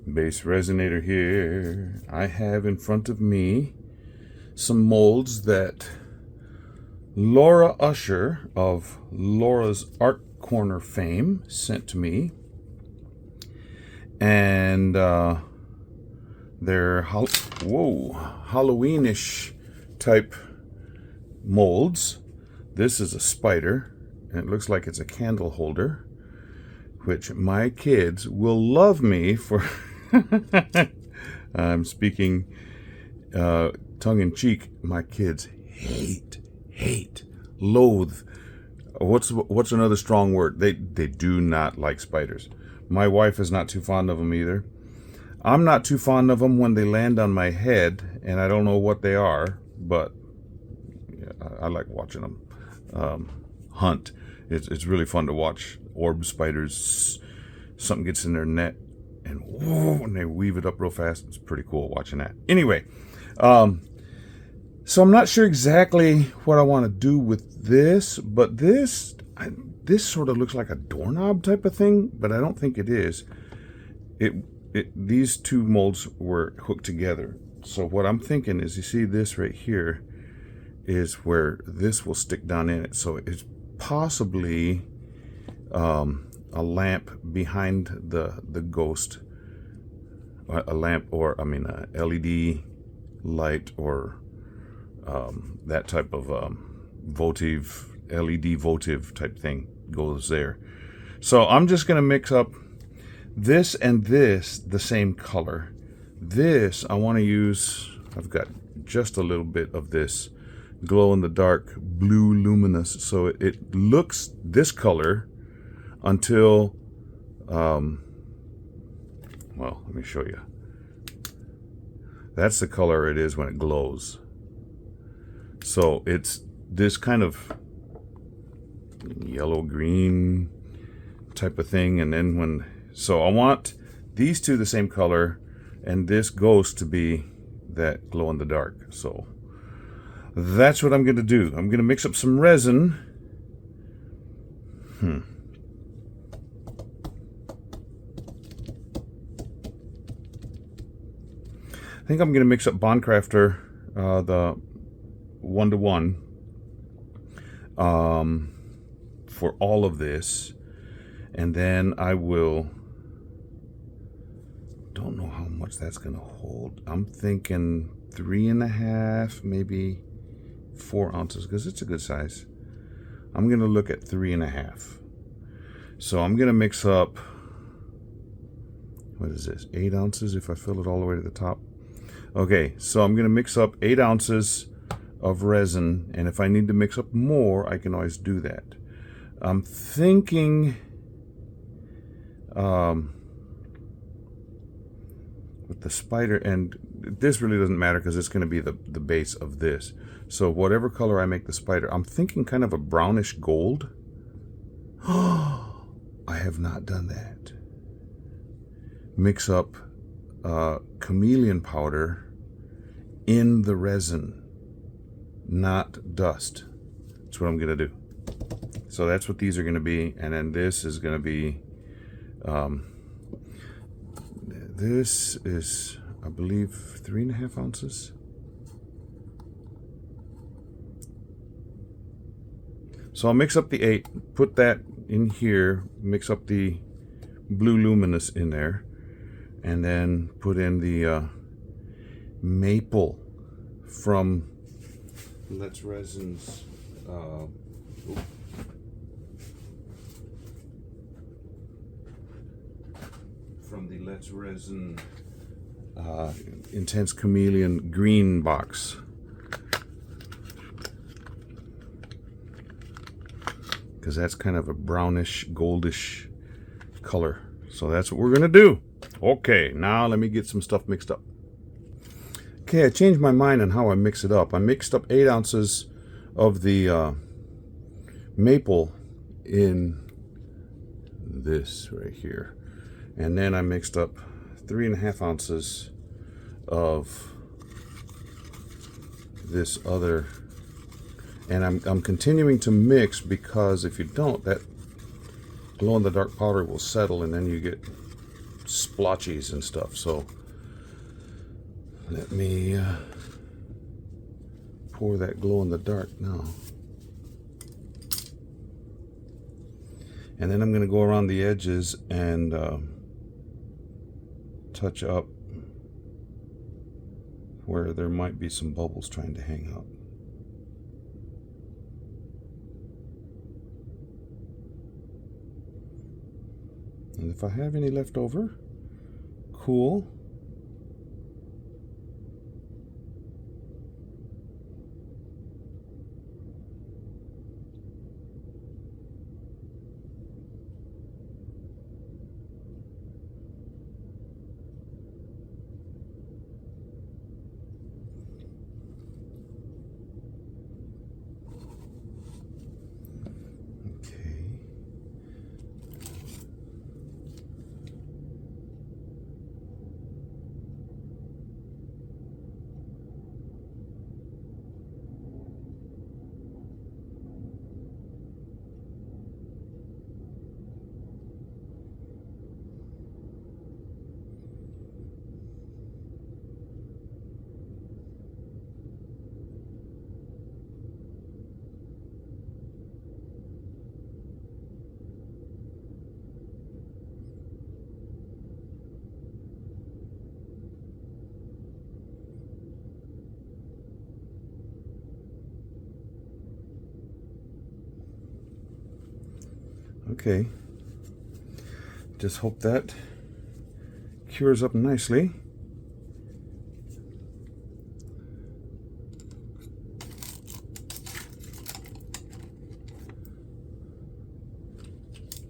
BassResinator here. I have in front of me some molds that Laura Usher of Laura's Art Corner fame sent to me. And they're Halloweenish type molds. This is a spider, and it looks like it's a candle holder, which my kids will love me for. I'm speaking tongue-in-cheek. My kids hate, loathe. What's another strong word? They do not like spiders. My wife is not too fond of them either. I'm not too fond of them when they land on my head, and I don't know what they are, but yeah, I like watching them hunt. It's really fun to watch orb spiders. Something gets in their net, and whoa, and they weave it up real fast. It's pretty cool watching that. Anyway, so I'm not sure exactly what I want to do with this, but this sort of looks like a doorknob type of thing, but I don't think it is. These two molds were hooked together. So what I'm thinking is, you see this right here is where this will stick down in it. So it's possibly a lamp behind the ghost, a lamp, or I mean a LED light, or that type of votive, LED votive type thing goes there. So I'm just going to mix up this and this the same color. This I want to use, I've got just a little bit of this glow in the dark blue luminous, so it looks this color until well, let me show you. That's the color it is when it glows. So it's this kind of yellow green type of thing, and then so I want these two the same color and this ghost to be that glow in the dark. So that's what I'm going to do. I'm going to mix up some resin. I think I'm going to mix up Bondcrafter, the 1-to-1, for all of this, and then I will. Don't know how much that's going to hold. I'm thinking 3.5, maybe 4 ounces, because it's a good size. I'm going to look at 3.5. So I'm going to mix up, what is this, 8 ounces if I fill it all the way to the top. Okay, so I'm going to mix up 8 ounces of resin, and if I need to mix up more, I can always do that. I'm thinking with the spider, and this really doesn't matter because it's going to be the base of this. So whatever color I make the spider, I'm thinking kind of a brownish gold. I have not done that. Mix up chameleon powder in the resin, not dust. That's what I'm going to do. So that's what these are going to be, and then this is going to be this is, I believe, 3.5 ounces. So I'll mix up the 8, put that in here, mix up the blue luminous in there, and then put in the maple from Let's Resin's from the Let's Resin Intense Chameleon green box. Because that's kind of a brownish, goldish color. So that's what we're going to do. Okay, now let me get some stuff mixed up. Okay, I changed my mind on how I mix it up. I mixed up 8 ounces of the maple in this right here. And then I mixed up 3.5 ounces of this other, and I'm continuing to mix, because if you don't, that glow in the dark powder will settle, and then you get splotchies and stuff. So let me pour that glow in the dark now. And then I'm going to go around the edges and touch up where there might be some bubbles trying to hang out. And if I have any left over, cool. Okay, just hope that cures up nicely.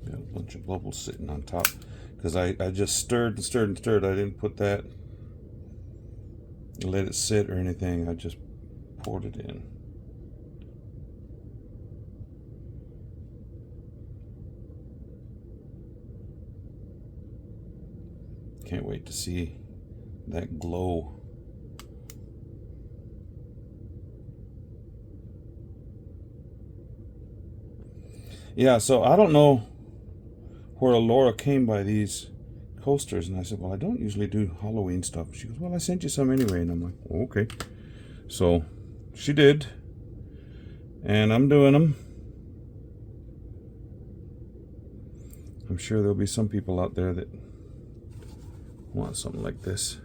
Got a bunch of bubbles sitting on top because I just stirred and stirred and stirred. I didn't put that, let it sit or anything. I just poured it in. Can't wait to see that glow. Yeah, so I don't know where Laura came by these coasters, and I said, well, I don't usually do Halloween stuff. She goes, well, I sent you some anyway, and I'm like, oh, okay. So she did, and I'm doing them. I'm sure there'll be some people out there that want something like this.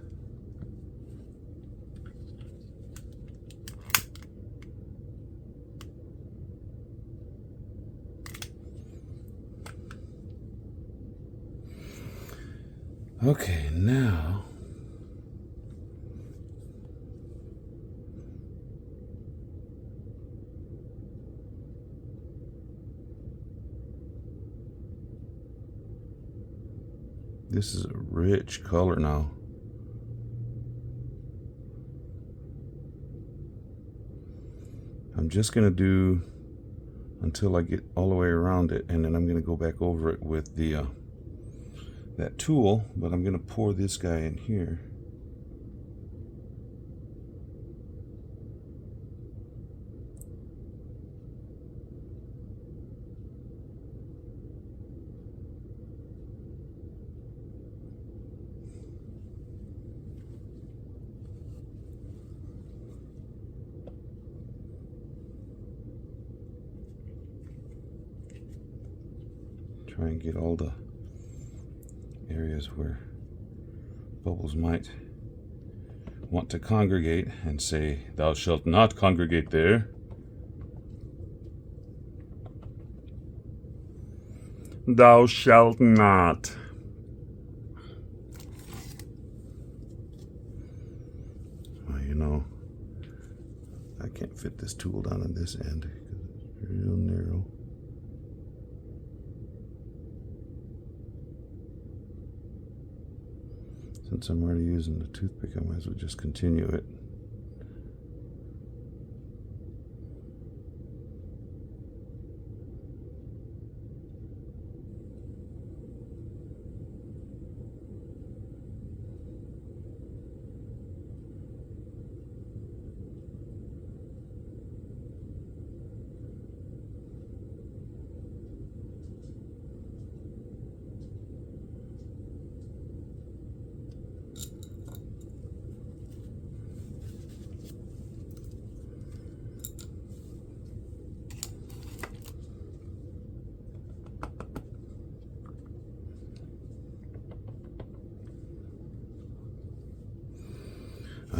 Okay, now this is a rich color now. I'm just going to do until I get all the way around it, and then I'm going to go back over it with the that tool, but I'm going to pour this guy in here. Try and get all the areas where bubbles might want to congregate and say, thou shalt not congregate there. Thou shalt not. Well, you know, I can't fit this tool down on this end because it's real narrow. Since I'm already using the toothpick, I might as well just continue it.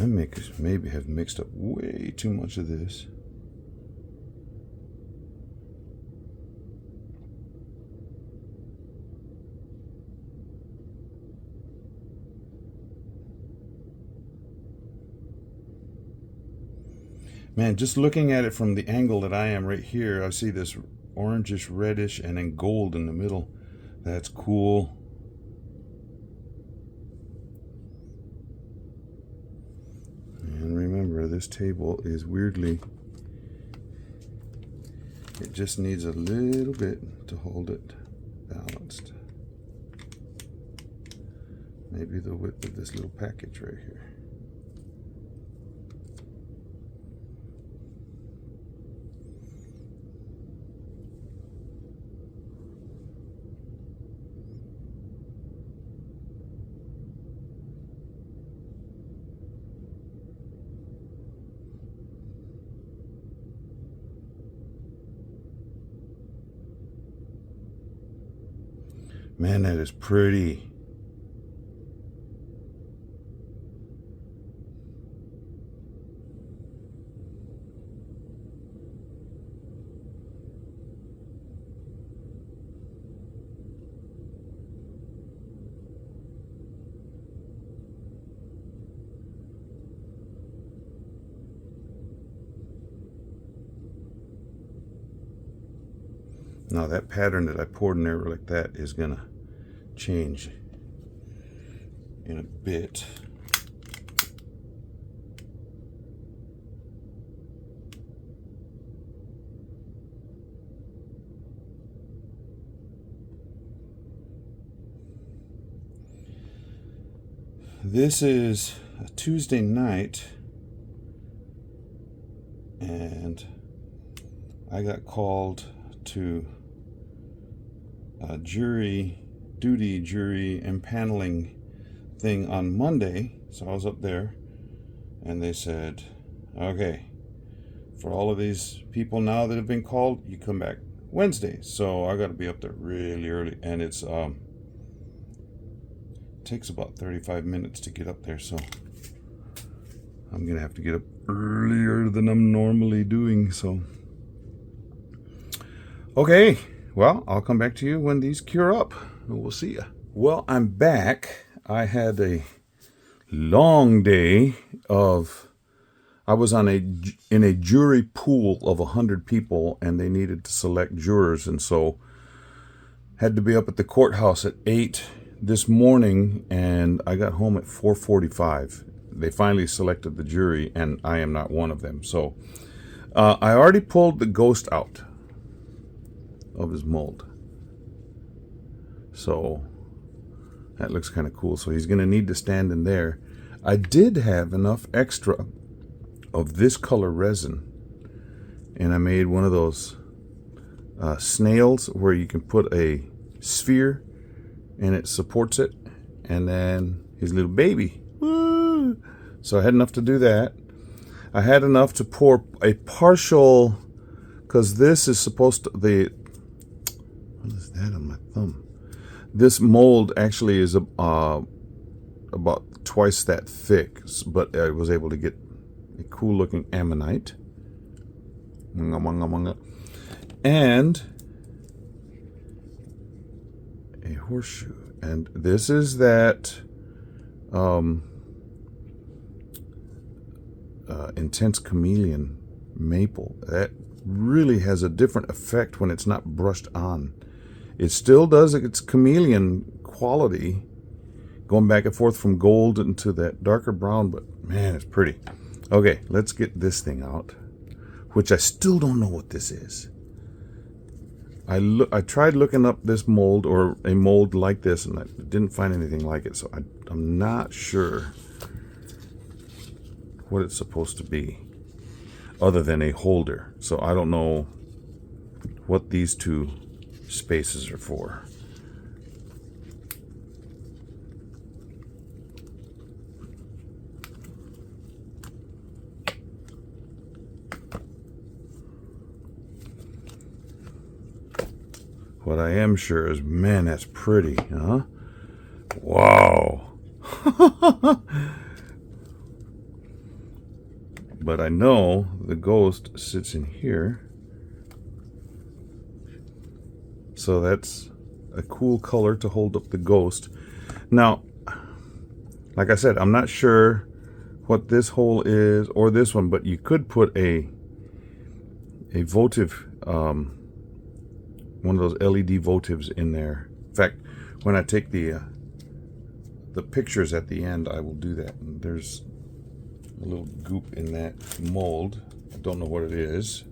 maybe have mixed up way too much of this. Man, just looking at it from the angle that I am right here, I see this orangish, reddish, and then gold in the middle. That's cool. And remember, this table is weirdly, it just needs a little bit to hold it balanced. Maybe the width of this little package right here. Man, that is pretty. Now that pattern that I poured in there like that is gonna change in a bit. This is a Tuesday night, and I got called to a jury impaneling thing on Monday. So I was up there, and they said, okay, for all of these people now that have been called, you come back Wednesday. So I got to be up there really early, and it's takes about 35 minutes to get up there, so I'm gonna have to get up earlier than I'm normally doing. So okay, well, I'll come back to you when these cure up. We'll see ya. Well, I'm back. I had a long day of, I was in a jury pool of 100 people, and they needed to select jurors, and so had to be up at the courthouse at 8 this morning, and I got home at 4:45. They finally selected the jury, and I am not one of them. So I already pulled the ghost out of his mold, so that looks kind of cool. So he's going to need to stand in there. I did have enough extra of this color resin, and I made one of those snails where you can put a sphere and it supports it, and then his little baby. Woo! So I had enough to do that. I had enough to pour a partial, because this is supposed to, what is that on my thumb? This mold actually is about twice that thick, but I was able to get a cool looking ammonite. And a horseshoe. And this is that intense chameleon maple. That really has a different effect when it's not brushed on. It still does its chameleon quality, going back and forth from gold into that darker brown, but man, it's pretty. Okay, let's get this thing out, which I still don't know what this is. I tried looking up this mold, or a mold like this, and I didn't find anything like it, so I'm not sure what it's supposed to be other than a holder. So I don't know what these two spaces are for. What I am sure is, man, that's pretty, huh? Wow. but I know the ghost sits in here. So that's a cool color to hold up the ghost. Now, like I said, I'm not sure what this hole is or this one, but you could put a votive, one of those LED votives in there. In fact, when I take the pictures at the end, I will do that. And there's a little goop in that mold. I don't know what it is,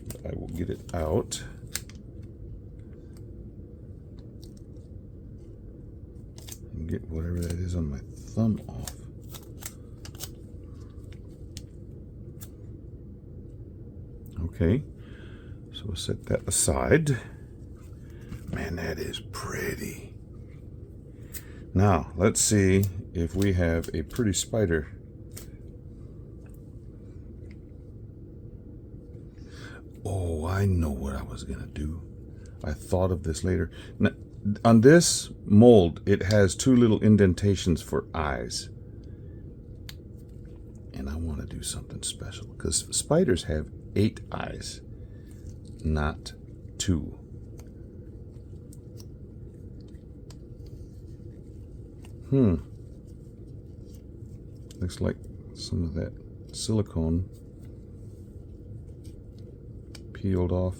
but I will get it out. And get whatever that is on my thumb off. Okay, so we'll set that aside. Man, that is pretty. Now, let's see if we have a pretty spider. Oh, I know what I was gonna do. I thought of this later. Now, on this mold, it has two little indentations for eyes. And I want to do something special because spiders have 8 eyes, not 2. Looks like some of that silicone peeled off.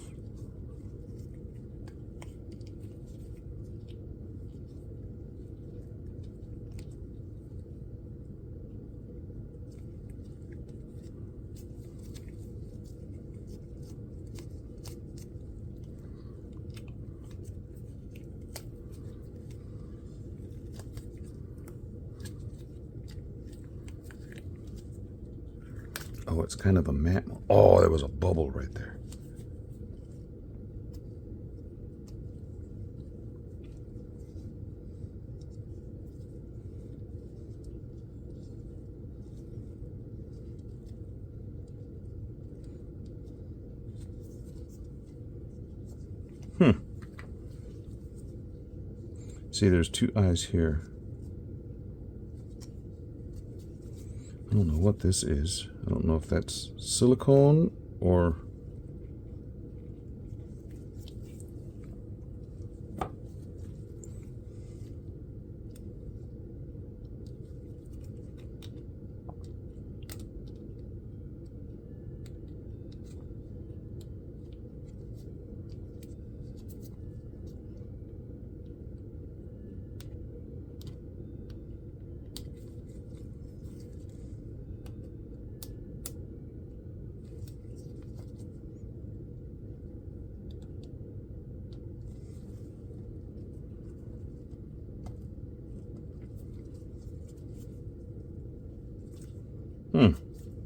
Oh, it's kind of a matte. Oh, there was a bubble right there. See, there's 2 eyes here. I don't know what this is. I don't know if that's silicone or...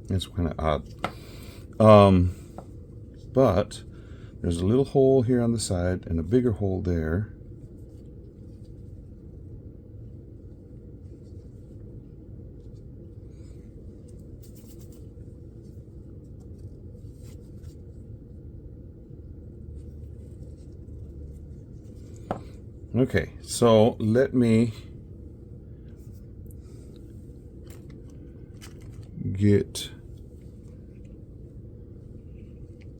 That's kind of odd. But there's a little hole here on the side and a bigger hole there. Okay, so let me get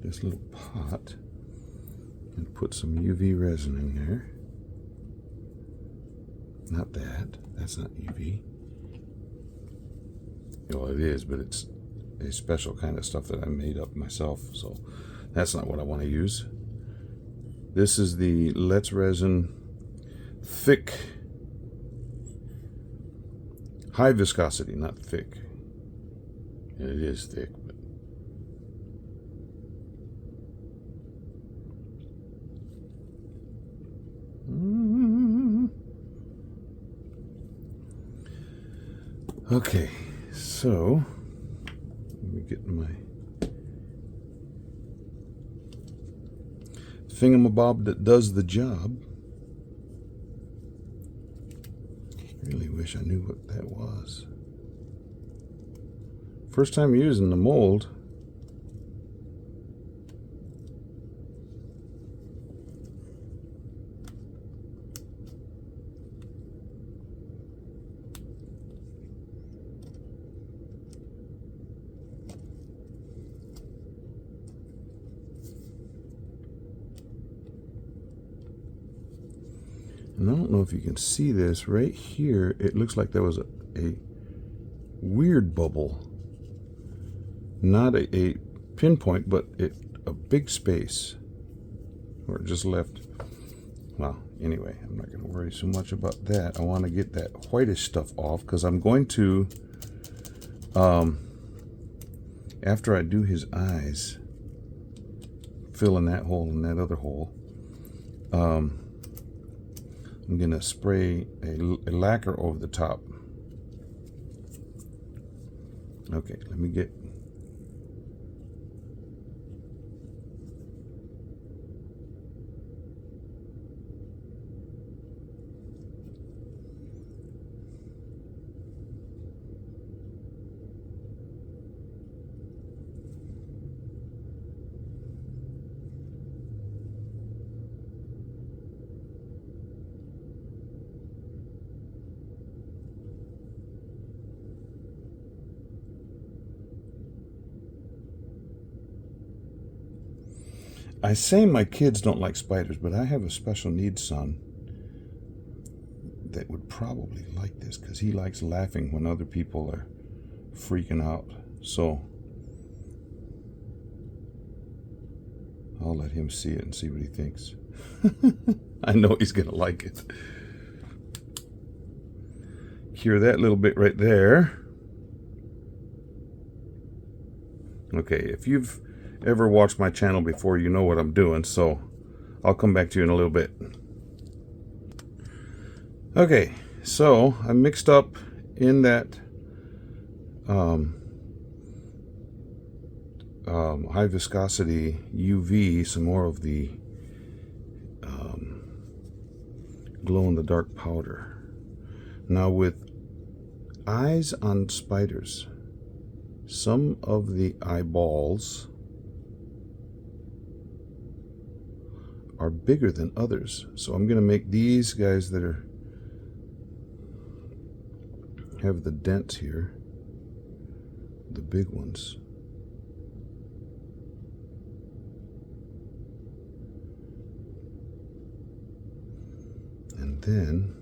this little pot and put some UV resin in there. Not that. That's not UV. Well, it is, but it's a special kind of stuff that I made up myself, so that's not what I want to use. This is the Let's Resin thick, high viscosity, not thick. And it is thick, but okay, so let me get my thingamabob that does the job. Really wish I knew what that was. First time using the mold. And I don't know if you can see this right here. It looks like there was a weird bubble. Not a pinpoint, but a big space. Or just left. Well, anyway, I'm not going to worry so much about that. I want to get that whitish stuff off because I'm going to, after I do his eyes, fill in that hole and that other hole, I'm going to spray a lacquer over the top. Okay, let me get... I say my kids don't like spiders, but I have a special needs son that would probably like this because he likes laughing when other people are freaking out. So I'll let him see it and see what he thinks. I know he's gonna like it. Cure that little bit right there. Okay, if you've ever watched my channel before, you know what I'm doing, so I'll come back to you in a little bit. Okay, so I mixed up in that high viscosity UV some more of the glow-in-the-dark powder. Now with eyes on spiders, some of the eyeballs are bigger than others. So I'm going to make these guys that have the dents here, the big ones. And then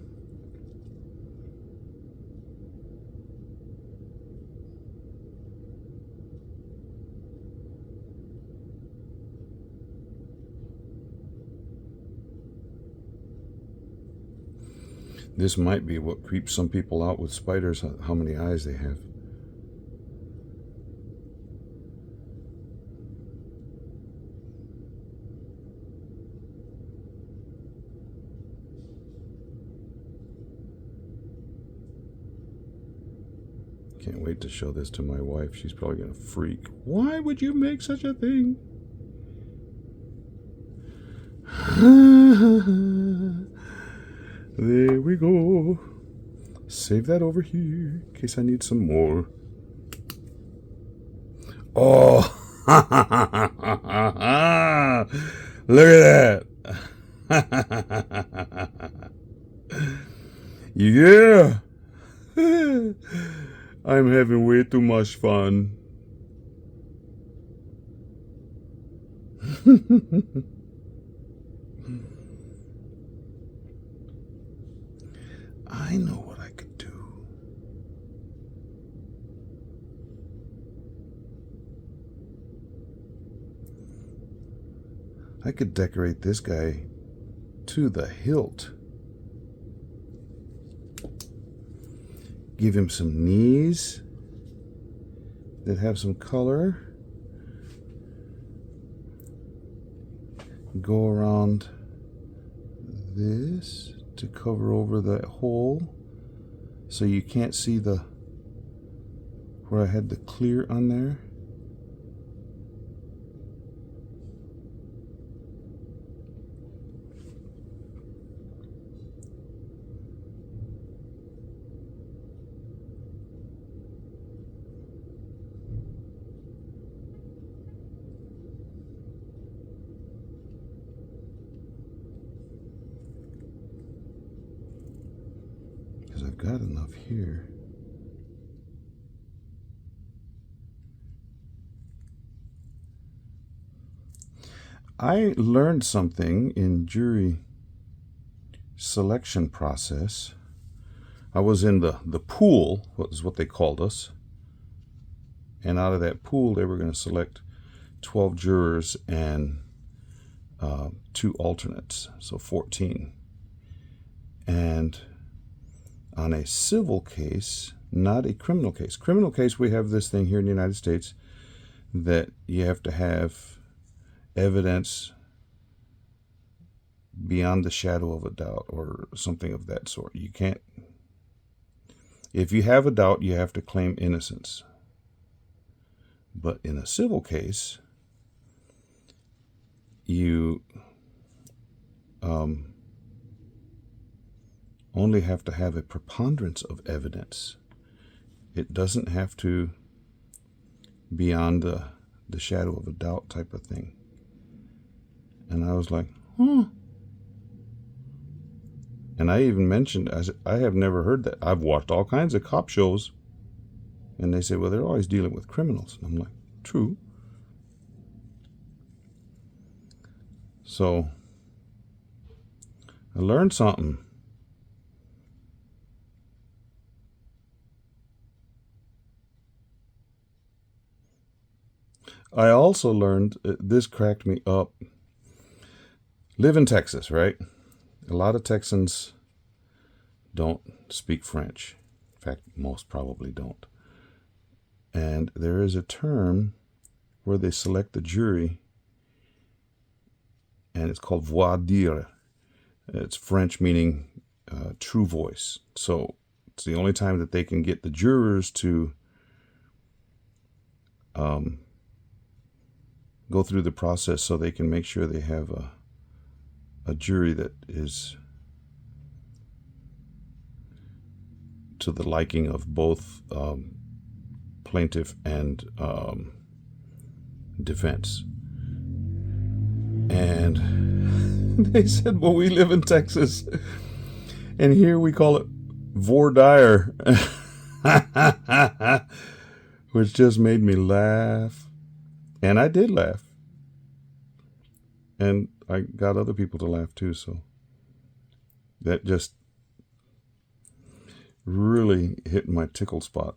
this might be what creeps some people out with spiders, how many eyes they have. Can't wait to show this to my wife. She's probably going to freak. Why would you make such a thing? There we go. Save that over here in case I need some more. Oh, look at that. Yeah. I'm having way too much fun. I know what I could do. I could decorate this guy to the hilt. Give him some knees that have some color. Go around this to cover over that hole so you can't see the where I had the clear on there. I've got enough here. I learned something in jury selection process. I was in the pool, was what they called us. And out of that pool, they were going to select 12 jurors and 2 alternates, so 14. And on a civil case, not a criminal case. Criminal case, we have this thing here in the United States that you have to have evidence beyond the shadow of a doubt or something of that sort. You can't, if you have a doubt, you have to claim innocence. But in a civil case, you only have to have a preponderance of evidence. It doesn't have to beyond the shadow of a doubt type of thing. And I was like, And I even mentioned, I have never heard that. I've watched all kinds of cop shows, and they say, well, they're always dealing with criminals. And I'm like, true. So I learned something. I also learned, this cracked me up. Live in Texas, right? A lot of Texans don't speak French. In fact, most probably don't. And there is a term where they select the jury, and it's called voix dire. It's French meaning true voice. So it's the only time that they can get the jurors to go through the process so they can make sure they have a jury that is to the liking of both plaintiff and defense. And they said, well, we live in Texas, and here we call it voir dire, which just made me laugh. And I did laugh. And I got other people to laugh too, so that just really hit my tickle spot.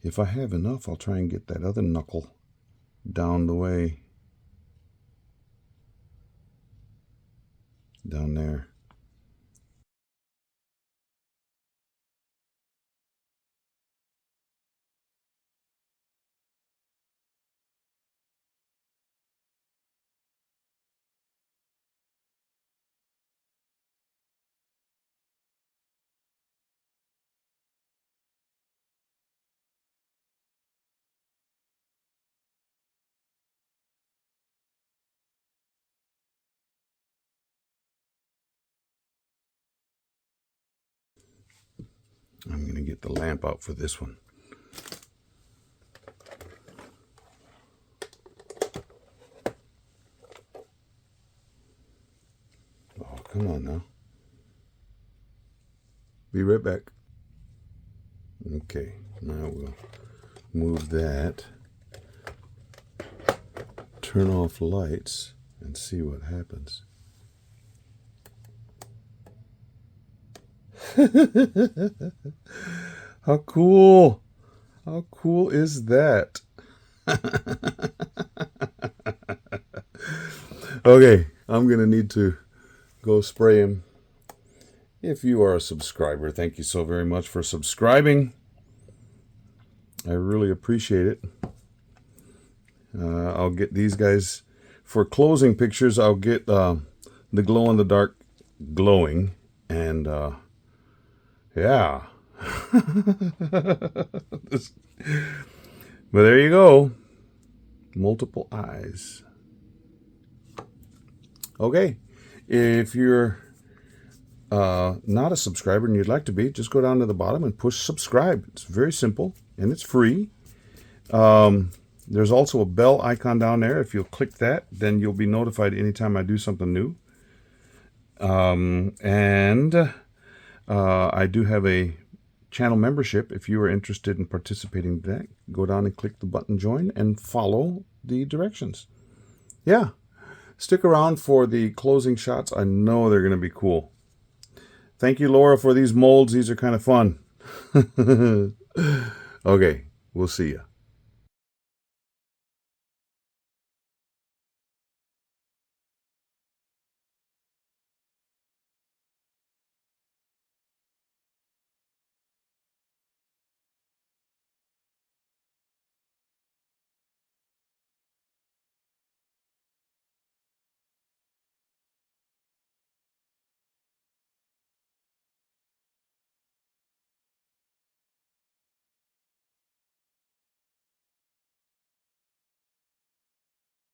If I have enough, I'll try and get that other knuckle down the way. Down there. I'm going to get the lamp out for this one. Oh, come on now. Be right back. Okay, now we'll move that, turn off lights, and see what happens. How cool! How cool is that? Okay, I'm gonna need to go spray him. If you are a subscriber, thank you so very much for subscribing. I really appreciate it. I'll get these guys for closing pictures. I'll get the glow in the dark glowing, and yeah. But there you go. Multiple eyes. Okay. If you're not a subscriber and you'd like to be, just go down to the bottom and push subscribe. It's very simple and it's free. There's also a bell icon down there. If you'll click that, then you'll be notified anytime I do something new. I do have a channel membership. If you are interested in participating in that, go down and click the button join and follow the directions. yeah, stick around for the closing shots. I know they're going to be cool. Thank you, Laura, for these molds. These are kind of fun. Okay, we'll see you.